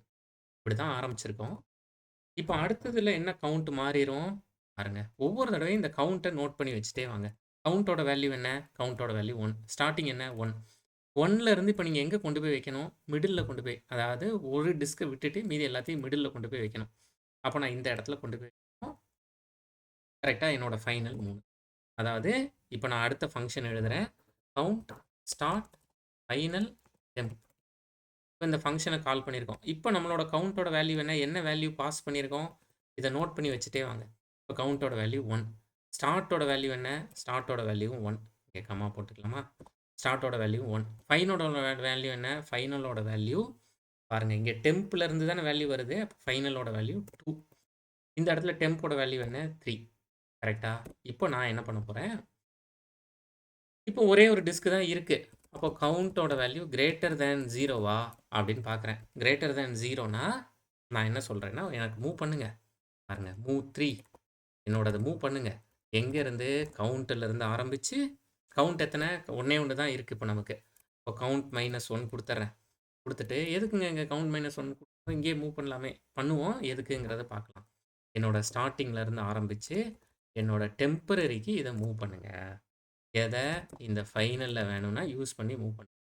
இப்படி தான் ஆரம்பிச்சிருக்கோம். இப்போ அடுத்ததுல என்ன கவுண்ட் மாறிரும்? பாருங்க. ஒவ்வொரு தடவையும் இந்த கவுண்ட்ட நோட் பண்ணி வச்சுட்டே வாங்க. கவுண்ட்டோட வேல்யூ என்ன? கவுண்ட்டோட வேல்யூ 1. ஸ்டார்ட்டிங் என்ன? 1. 1ல இருந்து இப்போ நீங்க எங்க கொண்டு போய் வைக்கணும்? மிடில்ல கொண்டு போய். அதாவது ஒரு டிஸ்க்க விட்டுட்டு மீதி எல்லாத்தையும் மிடில்ல கொண்டு போய் வைக்கணும். அப்போ நான் இந்த இடத்துல கொண்டு போய் வைக்கணும். கரெக்ட்டா என்னோட ஃபைனல் 3. அதாவது இப்போ நான் அடுத்த ஃபங்ஷன் எழுதுறேன். Count start final temp. இப்போ இந்த ஃபங்ஷனை கால் பண்ணியிருக்கோம். இப்போ நம்மளோட கவுண்ட்டோட வேல்யூ என்ன? என்ன வேல்யூ பாஸ் பண்ணியிருக்கோம்? இதை நோட் பண்ணி வச்சுட்டே வாங்க. இப்போ கவுண்ட்டோட வேல்யூ 1. ஸ்டார்ட்டோட வேல்யூ என்ன? ஸ்டார்ட்டோட வேல்யூ 1. இங்கே கம்மா போட்டுக்கலாமா? ஸ்டார்ட்டோட வேல்யூ 1. ஃபைனலோட வேல்யூ என்ன? ஃபைனலோட வேல்யூ பாருங்க, இங்கே டெம்ப்ல இருந்து தானே வேல்யூ வருது. அப்போ ஃபைனலோட வேல்யூ 2. இந்த இடத்துல டெம்போட வேல்யூ என்ன? 3. கரெக்டா? இப்போ நான் என்ன பண்ண போறேன்? இப்போ ஒரே ஒரு டிஸ்க் தான் இருக்கு. அப்போ கவுண்ட்டோட வேல்யூ கிரேட்டர் தேன் 0வா அப்படின்னு பார்க்குறேன். கிரேட்டர் தேன் 0னா நான் என்ன சொல்கிறேன்னா, எனக்கு மூவ் பண்ணுங்க. பாருங்க, மூவ் 3. என்னோடது மூவ் பண்ணுங்க. எங்கேருந்து? கவுண்ட்டிலேருந்து ஆரம்பித்து கவுண்ட் எத்தனை? ஒன்றே ஒன்று தான் இருக்குது இப்போ நமக்கு. இப்போ கவுண்ட் -1 கொடுத்துட்றேன். கொடுத்துட்டு எதுக்குங்க இங்கே கவுண்ட் -1 இங்கேயே மூவ் பண்ணலாமே? பண்ணுவோம். எதுக்குங்கிறத பார்க்கலாம். என்னோட ஸ்டார்டிங்லேருந்து ஆரம்பித்து என்னோட டெம்பரரிக்கு இதை மூவ் பண்ணுங்கள். எதை? இந்த ஃபைனல்ல வேணும்னா யூஸ் பண்ணி மூவ் பண்ணு.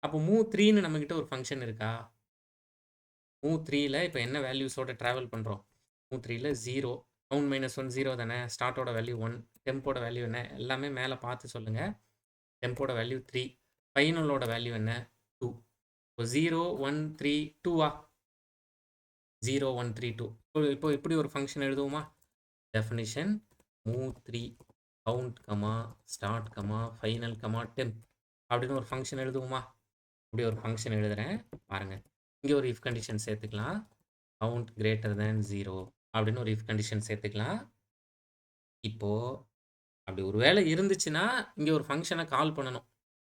அப்போ மூவ் 3ன்னு நம்மகிட்ட ஒரு ஃபங்க்ஷன் இருக்கா? மூவ் 3ல இப்போ என்ன வேல்யூஸோட ட்ராவல் பண்ணுறோம்? மூவ் 3ல 0. கவுண்ட் -1 0 தானே? ஸ்டார்ட்டோட வேல்யூ 1. டெம்போட வேல்யூ என்ன? எல்லாமே மேலே பார்த்து சொல்லுங்க. டெம்போட வேல்யூ 3. ஃபைனலோட வேல்யூ என்ன? 2. இப்போ 0 1 3 2வா? 0 1 3 2. இப்போ இப்படி ஒரு ஃபங்க்ஷன் எழுதுவோமா? Definition move 3 count comma start comma final comma temp அப்படின்னு ஒரு ஃபங்க்ஷன் எழுதுவோமா? இப்படி ஒரு ஃபங்க்ஷன் எழுதுறேன். பாருங்க, இங்கே ஒரு இஃப் கண்டிஷன் சேர்த்துக்கலாம். கவுண்ட் கிரேட்டர் தேன் 0 அப்படின்னு ஒரு இஃப் கண்டிஷன் சேர்த்துக்கலாம். இப்போ அப்படி ஒரு வேளை இருந்துச்சுன்னா இங்கே ஒரு ஃபங்க்ஷனை கால் பண்ணணும்.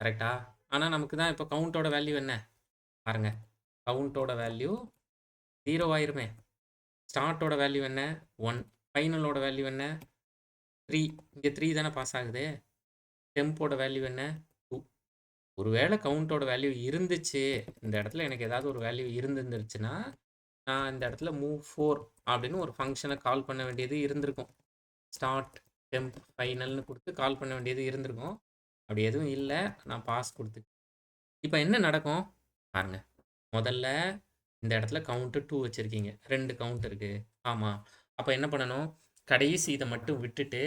கரெக்டா? ஆனால் நமக்கு தான் இப்போ கவுண்டோட வேல்யூ என்ன? பாருங்க, கவுண்டோட வேல்யூ 0 ஆயிருமே. ஸ்டார்ட்டோட வேல்யூ என்ன? 1. ஃபைனலோட வேல்யூ என்ன? 3. இங்கே 3 தானே பாஸ் ஆகுது. டெம்போட வேல்யூ என்ன? 2. ஒருவேளை கவுண்டோட வேல்யூ இருந்துச்சு, இந்த இடத்துல எனக்கு ஏதாவது ஒரு வேல்யூ இருந்துருந்துச்சுன்னா நான் இந்த இடத்துல மூவ் 4 அப்படின்னு ஒரு ஃபங்க்ஷனை கால் பண்ண வேண்டியது இருந்திருக்கும். ஸ்டார்ட் டெம்ப் ஃபைனல்னு கொடுத்து கால் பண்ண வேண்டியது இருந்திருக்கும். அப்படி எதுவும் இல்லை. நான் பாஸ் கொடுத்து இப்போ என்ன நடக்கும் பாருங்க. முதல்ல இந்த இடத்துல கவுண்ட்டு 2 வச்சுருக்கீங்க. 2 கவுண்ட் இருக்குது. ஆமாம். அப்போ என்ன பண்ணணும்? கடைசி இதை மட்டும் விட்டுட்டு,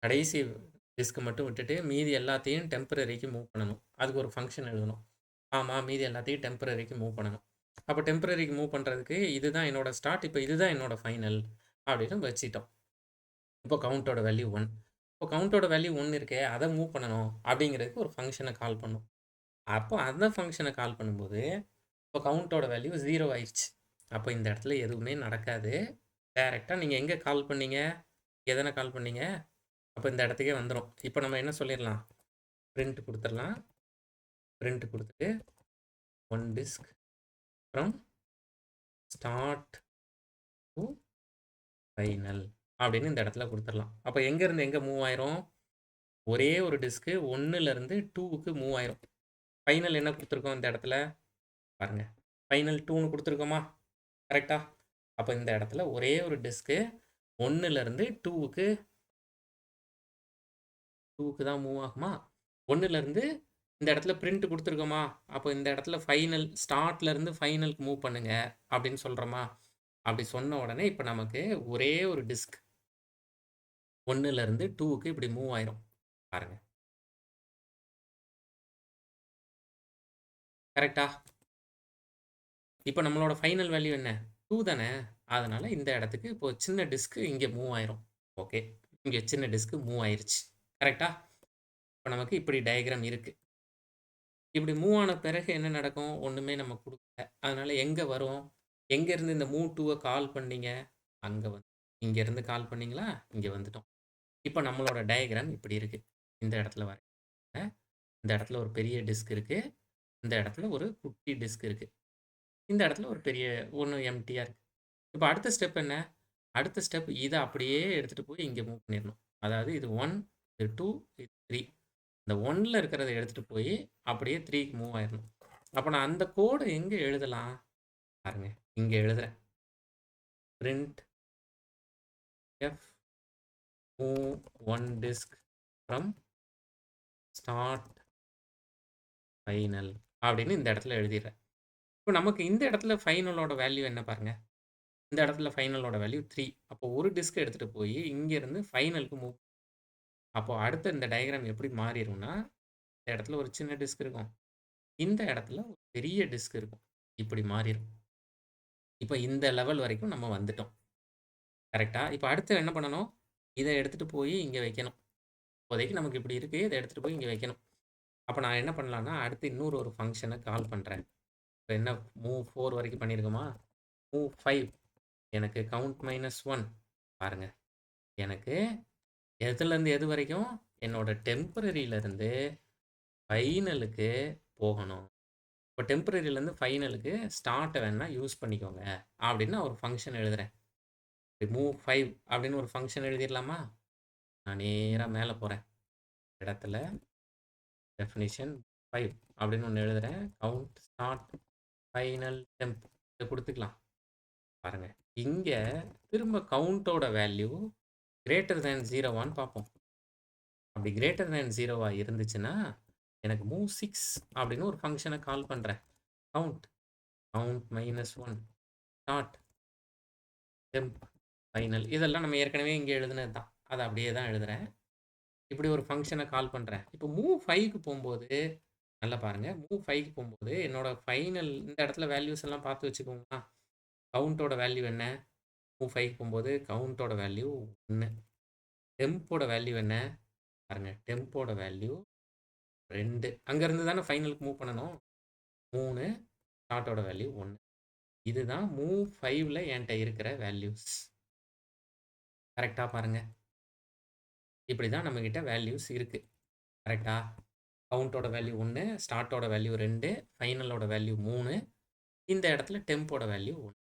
கடைசி டிஸ்க் மட்டும் விட்டுட்டு மீதி எல்லாத்தையும் டெம்பரரிக்கு மூவ் பண்ணணும். அதுக்கு ஒரு ஃபங்க்ஷன் எழுதணும். ஆமாம், மீதி எல்லாத்தையும் டெம்பரரிக்கு மூவ் பண்ணணும். அப்போ டெம்பரரிக்கு மூவ் பண்ணுறதுக்கு இதுதான் என்னோட ஸ்டார்ட், இப்போ இதுதான் என்னோட ஃபைனல் அப்படின்னு வச்சுட்டோம். இப்போ கவுண்டோட வேல்யூ 1. இப்போ கவுண்டோட வேல்யூ 1 இருக்கே, அதை மூவ் பண்ணணும் அப்படிங்கிறதுக்கு ஒரு ஃபங்க்ஷனை கால் பண்ணும். அப்போ அந்த ஃபங்க்ஷனை கால் பண்ணும்போது இப்போ கவுண்டோட வேல்யூ 0 ஆயிடுச்சு. அப்போ இந்த இடத்துல எதுவுமே நடக்காது. டைரெக்டாக நீங்கள் எங்கே கால் பண்ணீங்க? எதனை கால் பண்ணீங்க? அப்போ இந்த இடத்துக்கே வந்துடும். இப்போ நம்ம என்ன சொல்லிடலாம்? பிரிண்ட் கொடுத்துடலாம். பிரிண்ட் கொடுத்துட்டு 1 disk from start to final அப்படின்னு இந்த இடத்துல கொடுத்துடலாம். அப்போ எங்கேருந்து எங்கே மூவ் ஆயிரும்? ஒரே ஒரு டிஸ்க்கு 1லேருந்து 2க்கு மூவ் ஆயிரும். ஃபைனல் என்ன கொடுத்துருக்கோம் இந்த இடத்துல? பாருங்கள், ஃபைனல் 2ன்னு கொடுத்துருக்கோமா? கரெக்டா? அப்போ இந்த இடத்துல ஒரே ஒரு டிஸ்க்கு 1லேருந்து 2க்கு தான் மூவ் ஆகுமா? 1லேருந்து இந்த இடத்துல பிரிண்ட் கொடுத்துருக்கோமா? அப்போ இந்த இடத்துல ஃபைனல் ஸ்டார்ட்லேருந்து ஃபைனலுக்கு மூவ் பண்ணுங்க அப்படின்னு சொல்கிறோமா? அப்படி சொன்ன உடனே இப்போ நமக்கு ஒரே ஒரு டிஸ்க் 1லேருந்து 2க்கு இப்படி மூவ் ஆயிரும். பாருங்க, கரெக்டா? இப்ப நம்மளோட ஃபைனல் வேல்யூ என்ன? 2 தானே. அதனால இந்த இடத்துக்கு இப்போ சின்ன டிஸ்க் இங்க மூவ் ஆயிரும். ஓகே. இங்க சின்ன டிஸ்க் மூவ் ஆயிருச்சு. கரெக்ட்டா? இப்ப நமக்கு இப்படி டயகிராம் இருக்கு. இப்படி மூவ் ஆன பிறகு என்ன நடக்கும்? ஒண்ணுமே நம்ம குடுக்கல. அதனால எங்க வரும்? எங்கேருந்து இந்த மூவ் டூவ கால் பண்ணீங்க? அங்க வந்து இங்கேருந்து கால் பண்ணீங்களா? இங்க வந்துட்டோம். இப்ப நம்மளோட டயகிராம் இப்படி இருக்கு. இந்த இடத்துல வரையறேன். இந்த இடத்துல ஒரு பெரிய டிஸ்க் இருக்கு. இந்த இடத்துல ஒரு குட்டி டிஸ்க் இருக்கு. இந்த இடத்துல ஒரு பெரிய ஒண்ணு எம்ப்டியா இருக்கு. இப்ப அடுத்த ஸ்டெப் என்ன? அடுத்த ஸ்டெப் இத அப்படியே எடுத்துட்டு போய் இங்க மூவ் பண்ணிறணும். அதாவது இது 1, இது 2, இது 3. இந்த 1ல இருக்கிறத எடுத்துட்டு போய் அப்படியே 3க்கு மூவ் ஆயிரணும். அப்ப நான் அந்த கோட எங்க எழுதலாம்? பாருங்க. இங்க எழுதுறேன். Print F move 1 disk from start final அப்படின்னு இந்த இடத்துல எழுதிடுறேன். இப்ப நமக்கு இந்த இடத்துல ஃபைனலோட வேல்யூ என்ன பாருங்க. இந்த இடத்துல ஃபைனலோட வேல்யூ 3. அப்போ ஒரு டிஸ்க் எடுத்துட்டு போய் இங்கேருந்து ஃபைனலுக்கு மூவ். அப்போ அடுத்த இந்த டயகிராம் எப்படி மாறிரும்னா, இந்த இடத்துல ஒரு சின்ன டிஸ்க் இருக்கும். இந்த இடத்துல ஒரு பெரிய டிஸ்க் இருக்கும். இப்படி மாறிரும். இப்ப இந்த லெவல் வரைக்கும் நம்ம வந்துட்டோம். கரெக்ட்டா? இப்ப அடுத்து என்ன பண்ணணும்? இத எடுத்துட்டு போய் இங்க வைக்கணும். இப்போதைக்கு நமக்கு இப்படி இருக்கு. இத எடுத்துட்டு போய் இங்க வைக்கணும். அப்ப நான் என்ன பண்ணலாம்னா, அடுத்து இன்னொரு ஒரு ஃபங்ஷன கால் பண்றேன். இப்ப என்ன மூவ் 4 வரைக்கும் பண்ணியிருக்கோமா? மூவ் 5 எனக்கு கவுண்ட் -1 பாருங்க. எனக்கு எதுலேருந்து எது வரைக்கும்? என்னோட டெம்பரரியிலருந்து ஃபைனலுக்கு போகணும். இப்போ டெம்பரரியிலேருந்து ஃபைனலுக்கு ஸ்டார்ட்ட வேணா யூஸ் பண்ணிக்கோங்க. அப்படின்னு நான் ஒரு ஃபங்ஷன் எழுதுறேன். ரிமூவ் 5 அப்படின்னு ஒரு ஃபங்ஷன் எழுதிரலாமா? நான் நேரா மேல போறேன். இடத்துல டெஃபினிஷன் 5 அப்படின்னு ஒண்ணு எழுதுறேன். கவுண்ட் ஸ்டார்ட் ஃபைனல் டெம்ப் இத குடுத்துக்கலாம். பாருங்க. இங்க திரும்ப கவுண்டோட வேல்யூ கிரேட்டர் தேன் 0வான்னு பார்ப்போம். அப்படி கிரேட்டர் தேன் 0வா இருந்துச்சுன்னா, எனக்கு மூவ் 6 அப்படின்னு ஒரு ஃபங்ஷன கால் பண்றேன். Count count -1 start temp final இதெல்லாம் நம்ம ஏற்கனவே இங்க எழுதுனது தான். அத அப்படியே தான் எழுதுறேன். இப்படி ஒரு ஃபங்ஷன கால் பண்றேன். இப்போ மூவ் 5க்கு போம்போது, நல்லா பாருங்க. மூவ் 5க்கு போம்போது, என்னோட ஃபைனல் இந்த இடத்துல வேல்யூஸ் எல்லாம் பார்த்து வச்சுக்கோங்களா? கவுண்டோட வேல்யூ என்ன? மூவ் 5க்கு போம்போது கவுண்டோட வேல்யூ 1. டெம்போட வேல்யூ என்ன? பாருங்க. டெம்போட வேல்யூ 2. அங்கருந்து தானே ஃபைனலுக்கு மூவ் பண்ணணும். 3. ஸ்டார்ட்டோட வேல்யூ 1. இதுதான் மூவ் 5ல என்ட்ட இருக்கிற வேல்யூஸ். கரெக்ட்டா பாருங்க. இப்படி தான் நம்மகிட்ட வேல்யூஸ் இருக்கு. கரெக்ட்டா? கவுண்டோட வேல்யூ 1, ஸ்டார்ட்டோட வேல்யூ 2, ஃபைனலோட வேல்யூ 3. இந்த இடத்துல டெம்போட வேல்யூ 1.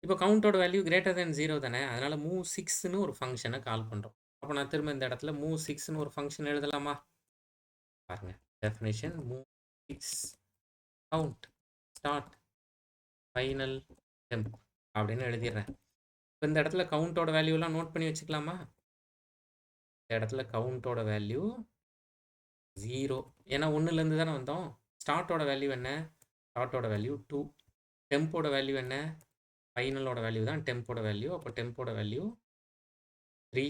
இப்போ கவுண்டோட வேல்யூ கிரேட்டர் தேன் 0 தானே. அதனால மூவ் 6ன்னு ஒரு ஃபங்ஷன கால் பண்றோம். அப்ப நான் திரும்ப இந்த இடத்துல மூவ் 6ன்னு ஒரு ஃபங்ஷன் எழுதலாமா? பாருங்க. Definition move 6 count start final temp அப்படின்னு எழுதிடுறேன். இப்ப இந்த இடத்துல கவுண்டோட வேல்யூலாம் நோட் பண்ணி வச்சுக்கலாமா? இந்த இடத்துல கவுண்டோட வேல்யூ 0. ஏன்னா 1லேருந்து தானே வந்தோம். ஸ்டார்ட்டோட வேல்யூ என்ன? ஸ்டார்ட்டோட வேல்யூ 2. டெம்போட வேல்யூ என்ன? ஃபைனலோட வேல்யூ தான் டெம்போட வேல்யூ. அப்போ டெம்போட வேல்யூ 3.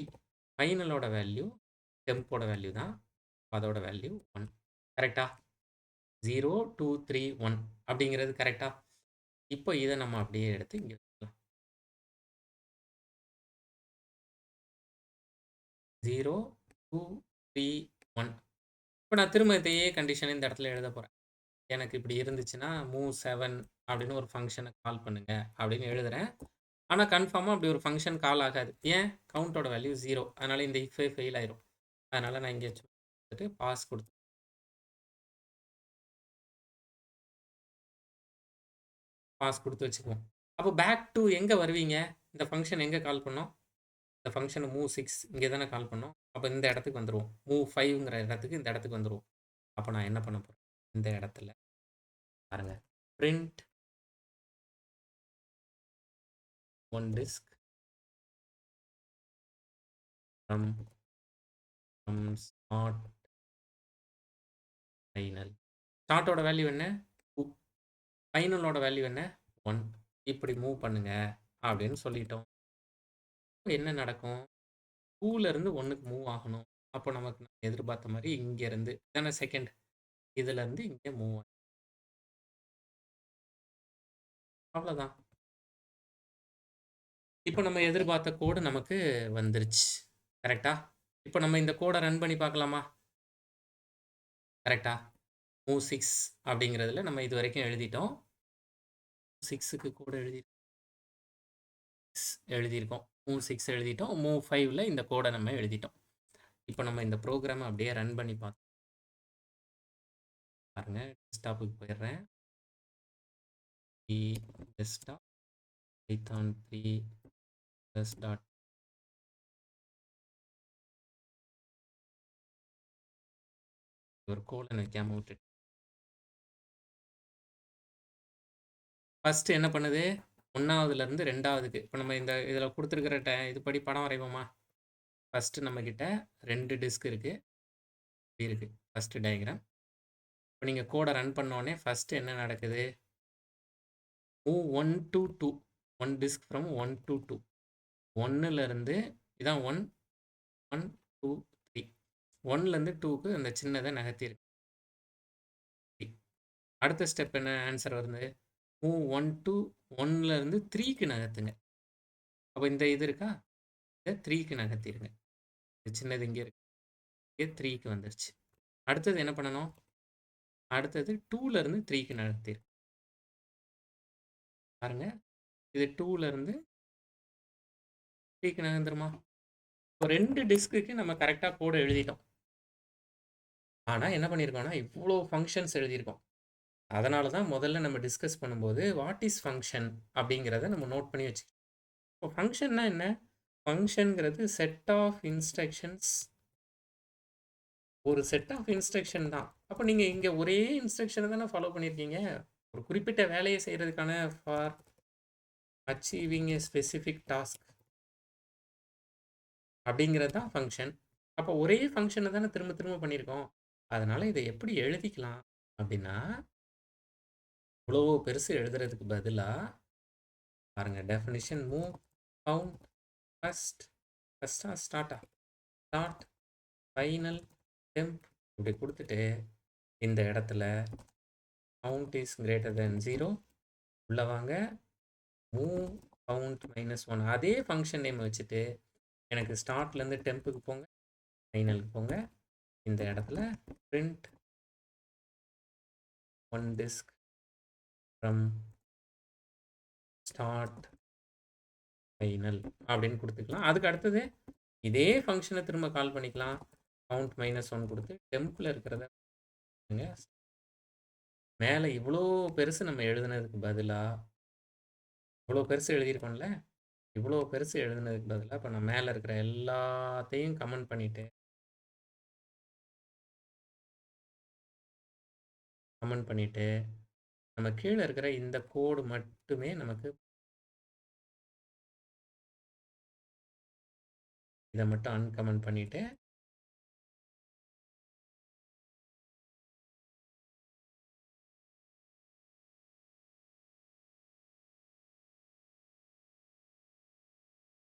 ஃபைனலோட வேல்யூ டெம்போட வேல்யூ தான். அதோட வேல்யூ 1. கரெக்ட்டா? 0, 2, 3, 1 அப்படிங்கிறது கரெக்ட்டா? இப்போ இத நம்ம அப்படியே எடுத்து இங்க வைக்கலாம். 0, 2, 3, 1. இப்ப நான் திரும்ப இதே கண்டிஷன் இந்த இடத்துல எழுதப் போறேன். எனக்கு இப்படி இருந்துச்சுன்னா, மூவ் 7 அப்படின்னு ஒரு ஃபங்ஷன கால் பண்ணுங்க அப்படின்னு எழுதுறேன். ஆனா கன்ஃபார்மா அப்படி ஒரு ஃபங்ஷன் கால் ஆகாது. ஏன்? கவுண்டோட வேல்யூ 0. அதனால இந்த இஃப்பே ஃபெயில் ஆயிரும். அதனால நான் இங்க வச்சுட்டு பாஸ் குடுத்து வச்சுக்குவோம். அப்போ பேக் டூ எங்க வருவீங்க? இந்த ஃபங்ஷன் எங்க கால் பண்ணோம்? இந்த ஃபங்ஷன மூவ் 6 இங்க தானே கால் பண்ணோம். அப்ப இந்த இடத்துக்கு வந்துருவோம். மூவ் 5ங்கிற இடத்துக்கு இந்த இடத்துக்கு வந்துருவோம். அப்ப நான் என்ன பண்ண போறேன்? இந்த இடத்துல பாருங்க. Print 1 disk from start final. ஸ்டார்ட்டோட வேல்யூ என்ன? 2. ஃபைனலோட வேல்யூ என்ன? 1. இப்படி மூவ் பண்ணுங்க அப்படின்னு சொல்லிட்டோம். என்ன நடக்கும்? 2ல இருந்து 1க்கு மூவ் ஆகணும். அப்போ நமக்கு நம்ம எதிர்பார்த்த மாரி இங்க இருந்து இதானே செகண்ட். இதுல இருந்து இங்க மூவ் அவ்வளோதான். இப்போ நம்ம எதிர்பார்த்த கோடு நமக்கு வந்துருச்சு. கரெக்ட்டா? இப்போ நம்ம இந்த கோட ரன் பண்ணி பார்க்கலாமா? கரெக்ட்டா? மூவ் 6 அப்படிங்கிறதுல நம்ம இதுவரைக்கும் எழுதிட்டோம். 6க்கு கோடு எழுதியிருக்கோம். மூவ் 6 எழுதிட்டோம். மூவ் 5ல இந்த கோட நம்ம எழுதிட்டோம். இப்போ நம்ம இந்த ப்ரோகிராம அப்படியே ரன் பண்ணி பாருங்க. டெஸ்க்டாப்புக்கு போயிடுறேன். டெஸ்க்டாப் பைத்தான் 3 ப்ளஸ் டாட் ஒரு கோலன் வைக்காம விட்டுட்டு ஃபர்ஸ்ட் என்ன பண்ணுது? 1வதுலேருந்து 2வதுக்கு இப்போ நம்ம இந்த இதில் கொடுத்துருக்கிற இதுபடி படம் வரைவோமா? ஃபர்ஸ்ட் நம்மக்கிட்ட 2 டிஸ்க் இருக்கு ஃபர்ஸ்ட் டயக்ராம். இப்போ நீங்கள் கோடை ரன் பண்ணோடனே ஃபர்ஸ்ட் என்ன நடக்குது? Move 1 to 2 1 disk from 1 to 2 1லேருந்து இதான் 1 1 2 3 1லேருந்து 2க்கு அந்த சின்னதை நகர்த்திருக்கு. அடுத்த ஸ்டெப் என்ன ஆன்சர் வருது? Move 1 to 1லேருந்து 3க்கு நகர்த்துங்க. அப்போ இந்த இது இருக்கா, இதை 3க்கு நகர்த்திடுங்க. இது சின்னது இங்கே இருக்கு, இங்கே 3க்கு வந்துருச்சு. அடுத்தது என்ன பண்ணணும்? அடுத்தது 2லேருந்து 3க்கு நகர்த்திரு பாருங்க. இது 2லேருந்து 3க்கு நகர்ந்துருமா? இப்போ 2 டிஸ்க்குக்கு நம்ம கரெக்டாக கோடு எழுதிட்டோம். ஆனால் என்ன பண்ணியிருக்கோம்னா இவ்வளோ ஃபங்க்ஷன்ஸ் எழுதியிருக்கோம். அதனால தான் முதல்ல நம்ம டிஸ்கஸ் பண்ணும்போது வாட் இஸ் ஃபங்க்ஷன் அப்படிங்கிறத நம்ம நோட் பண்ணி வச்சுக்கணும். இப்போ ஃபங்க்ஷன்னா என்ன? ஃபங்க்ஷனுங்கிறது செட் ஆஃப் இன்ஸ்ட்ரக்ஷன்ஸ், ஒரு செட் ஆஃப் இன்ஸ்ட்ரக்ஷன் தான். அப்போ நீங்கள் இங்கே ஒரே இன்ஸ்ட்ரக்ஷனை தானே ஃபாலோ பண்ணியிருக்கீங்க. ஒரு குறிப்பிட்ட வேலையை செய்கிறதுக்கான for achieving A specific task அப்படிங்கிறது தான் ஃபங்க்ஷன். அப்போ ஒரே ஃபங்க்ஷனை தானே திரும்ப திரும்ப பண்ணியிருக்கோம். அதனால் இதை எப்படி எழுதிக்கலாம் அப்படின்னா, இவ்வளோ பெருசு எழுதுறதுக்கு பதிலாக பாருங்கள், டெஃபினிஷன் மூவ் கவுண்ட் ஃபஸ்ட்டா ஸ்டார்ட் ஃபைனல் டெம்ப் இப்படி கொடுத்துட்டு இந்த இடத்துல கவுண்ட் இஸ் கிரேட்டர் தென் 0 உள்ள வாங்க, மூவ் கவுண்ட் -1 அதே ஃபங்க்ஷன் நேம் வச்சுட்டு எனக்கு ஸ்டார்ட்லேருந்து டெம்புக்கு போங்க, ஃபைனலுக்கு போங்க. இந்த இடத்துல print 1 disk from start final அப்படின்னு கொடுத்துக்கலாம். அதுக்கு அடுத்தது இதே ஃபங்க்ஷனை திரும்ப கால் பண்ணிக்கலாம். கவுண்ட் -1 கொடுத்து டெம்பில் இருக்கிறத மேலே இவ்வளோ பெருசு நம்ம எழுதுனதுக்கு பதிலாக இவ்வளோ பெருசு எழுதியிருக்கோம்ல, இவ்வளோ பெருசு எழுதுனதுக்கு பதிலாக இப்போ நான் மேலே இருக்கிற எல்லாத்தையும் கமெண்ட் பண்ணிவிட்டு நம்ம கீழே இருக்கிற இந்த கோடு மட்டுமே நமக்கு இதை மட்டும் அன்கமெண்ட் பண்ணிவிட்டு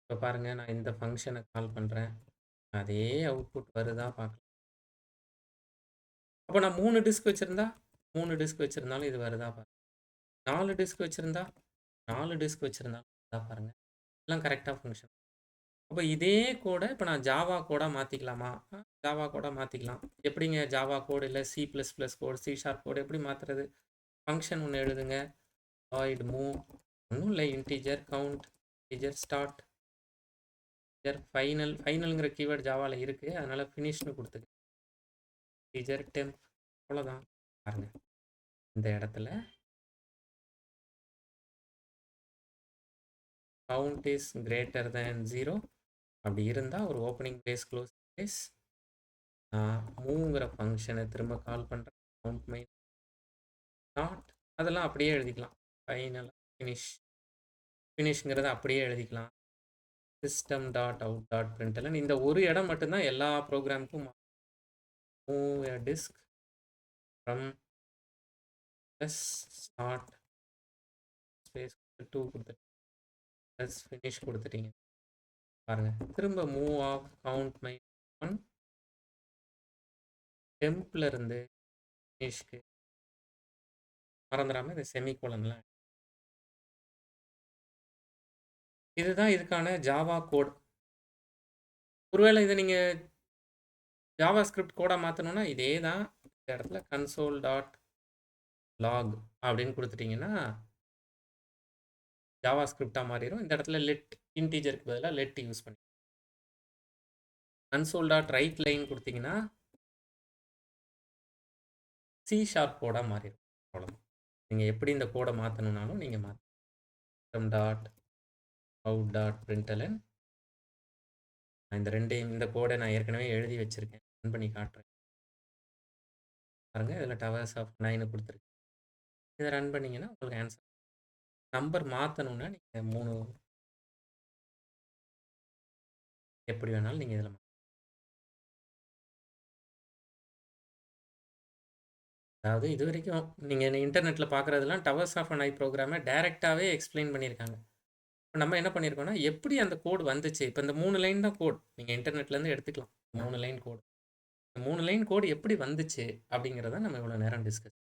இப்போ பாருங்கள், நான் இந்த ஃபங்க்ஷனை கால் பண்ணுறேன், அதே அவுட்புட் வருதா பார்க்கலாம். அப்போ நான் 3 டிஸ்க் வச்சுருந்தாலும் இது வருதா பாருங்கள். 4 டிஸ்க் வச்சுருந்தா 4 டிஸ்க் வச்சுருந்தாலும் பாருங்கள், எல்லாம் கரெக்டாக ஃபங்க்ஷன். அப்போ இதே கோடை இப்போ நான் ஜாவா கோடாக மாற்றிக்கலாமா? ஜாவா கோடாக மாற்றிக்கலாம். எப்படிங்க ஜாவா கோடு இல்லை C++ கோடு, C# கோடு எப்படி மாற்றுறது? ஃபங்க்ஷன் ஒன்று எழுதுங்க, வாய்ட் மூவ், ஒன்றும் இல்லை, இன்டீஜர் கவுண்ட், இன்டீஜர் ஸ்டார்ட், ஃபைனல்ங்கிற கீவேர்டு ஜாவாவில் இருக்குது, அதனால் ஃபினிஷ்னு கொடுத்துக்கு, இன்டீஜர் டெம்ப், அவ்வளோதான். பாருங்க, இந்த இடத்துல கவுண்ட் இஸ் கிரேட்டர் தேன் 0 அப்படி இருந்தால் ஒரு ஓப்பனிங் பிரேஸ் க்ளோஸ் பிரேஸ், நான் மூவ்ங்கிற ஃபங்க்ஷனை திரும்ப கால் பண்ணுறேன், கவுண்ட் மை ஸ்டார்ட், அதெல்லாம் அப்படியே எழுதிக்கலாம். ஃபைனலாக ஃபினிஷ்ங்கிறத அப்படியே எழுதிக்கலாம். சிஸ்டம் டாட் அவுட் டாட் பிரிண்டலன், இந்த ஒரு இடம் மட்டும்தான் எல்லா ப்ரோக்ராமுக்கும் move a disk from start space 2 கொடுத்துட்டு ப்ளஸ் ஃபினிஷ் கொடுத்துட்டீங்க. பாருங்கள், திரும்ப மூவ் ஆஃப் கவுண்ட் -1 டெம்பில் இருந்து ஃபினிஷ்க்கு மறந்துடாமல் இந்த செமிகோலன்லாம் இதுதான் இதுக்கான ஜாவா கோட். ஒருவேளை இத நீங்க ஜாவா ஸ்கிரிப்ட் கோடா மாத்தணும்னா, இதே தான் இந்த இடத்துல கன்சோல் டாட் லாக் அப்படின்னு குடுத்துட்டீங்கன்னா, ஜாவா ஸ்கிரிப்ட்டா மாறிரும். இந்த இடத்துல லெட் இன்டிஜருக்கு பதிலா லெட் யூஸ் பண்ணி கன்சோல் டாட் ரைட் லைன் குடுத்தீங்கன்னா, சி ஷார்ப் கோடா மாறிரும். அவ்வளோதான். நீங்க எப்படி இந்த கோட மாத்தணும்னாலும் நீங்க மாத்தலாம். டாட் அவுட் டாட் பிரிண்டலன் இந்த 2யும் இந்த கோட நான் ஏற்கனவே எழுதி வச்சிருக்கேன். ரன் பண்ணி காட்டுறேன். பாருங்க இதில டவர்ஸ் ஆஃப் 9 குடுத்துருக்கு. இத ரன் பண்ணீங்கன்னா உங்களுக்கு ஆன்சர். நம்பர் மாத்தணும்னா நீங்க 3 எப்படி வேணாலும் நீங்க இதில அதாவது இதுவரைக்கும் நீங்க இன்டர்நெட்ல பார்க்குறதெல்லாம் டவர்ஸ் ஆஃப் அன் ஐ ப்ரோகிராம டைரக்ட்டாவே எக்ஸ்ப்ளைன் பண்ணியிருக்காங்க. இப்ப நம்ம என்ன பண்ணியிருக்கோம்னா, எப்படி அந்த கோட் வந்துச்சு? இப்ப இந்த 3 லைன் தான் கோட். நீங்க இன்டர்நெட்லேருந்து எடுத்துக்கலாம். 3 லைன் கோட். 3 லைன் கோட் எப்படி வந்துச்சு? அப்படிங்கிறத நம்ம இவ்வளோ நேரம் டிஸ்கஸ்